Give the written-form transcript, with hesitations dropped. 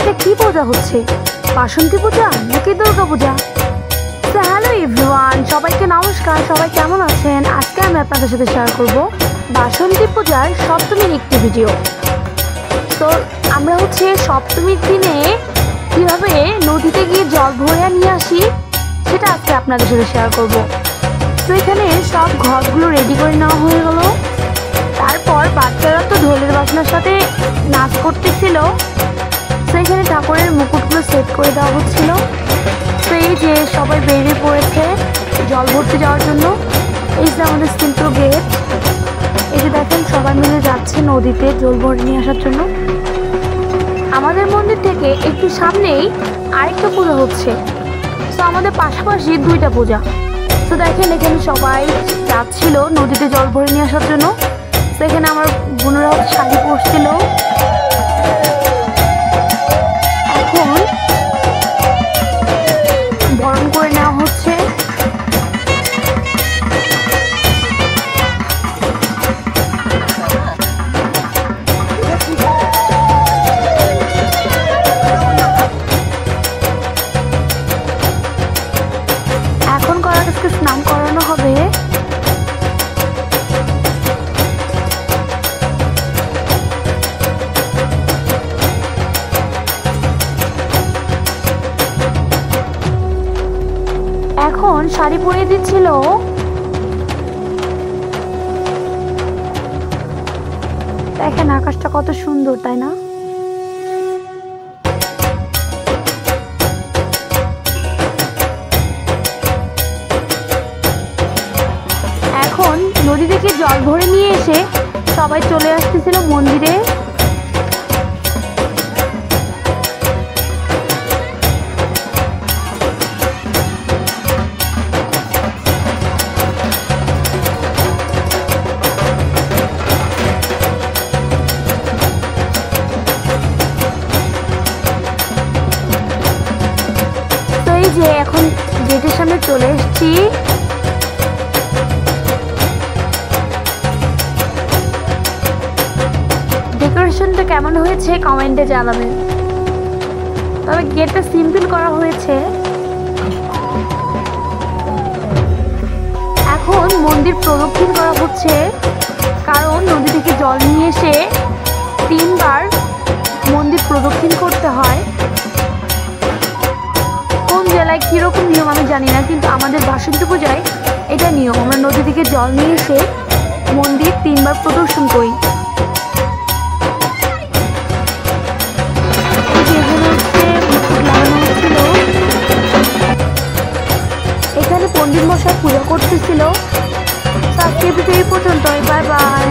এটা কি পূজা হচ্ছে? বাসন্তী পূজা নাকি দুর্গা পূজা? তো হ্যালো এভরিওয়ান, সবাইকে নমস্কার। সবাই কেমন আছেন? আজকে আমি আপনাদের সাথে শেয়ার করব বাসন্তী পূজার সপ্তমীর একটি ভিডিও। তো আমরা সপ্তমীর দিনে কিভাবে নদীতে গিয়ে জল ভরে নিয়ে আসি সেটা আজকে আপনাদের সাথে শেয়ার করব। তো এখানে সব ঘরগুলো রেডি করে নেওয়া হয়ে গেল। তারপর বাচ্চারা তো ঢোলের বাজনার সাথে নাচ করতেছিল। তো এখানে ঠাকুরের মুকুটগুলো সেট করে দেওয়া হচ্ছিল। তো এই যে সবাই বেরিয়ে পড়েছে জল ভরতে যাওয়ার জন্য। এই যে আমাদের সিম্পল গেট, এই যে দেখেন সবাই মিলে যাচ্ছে নদীতে জল ভরে নিয়ে আসার জন্য। আমাদের মন্দির থেকে একটু সামনেই আরেকটা পূজা হচ্ছে। তো আমাদের পাশাপাশি দুইটা পূজা। তো দেখেন এখানে সবাই যাচ্ছিল নদীতে জল ভরে নিয়ে আসার জন্য। তো এখানে আমার বোনেরা শাড়ি পরছিল। এখন বরণ করে নেওয়া হচ্ছে। এখন করাটাকে স্নান করানো হবে। এখন শাড়ি পরিয়ে দিচ্ছিল। দেখেন আকাশটা কত সুন্দর, তাই না? এখন নদী থেকে জল ভরে নিয়ে এসে সবাই চলে আসতেছিল মন্দিরে। যে এখন গেটের সামনে চলে এসেছি। ডেকোরেশনটা কেমন হয়েছে কমেন্টে জানাবেন। তবে গেটটা সিম্পল করা হয়েছে। এখন মন্দির প্রদক্ষিণ করা হচ্ছে, কারণ নদী থেকে জল নিয়ে এসে 3 বার মন্দির প্রদক্ষিণ করতে হয়। জেলায় কিরকম নিয়ম আমি জানি না, কিন্তু আমাদের বাসন্তী পূজায় এটা নিয়ম। আমরা নদী থেকে জল নিয়ে এসে মন্দির 3 বার প্রদর্শন করি। এখানে পণ্ডিত মশাই পূজা করতেছিল। আজকে এই পর্যন্ত, বাই বাই।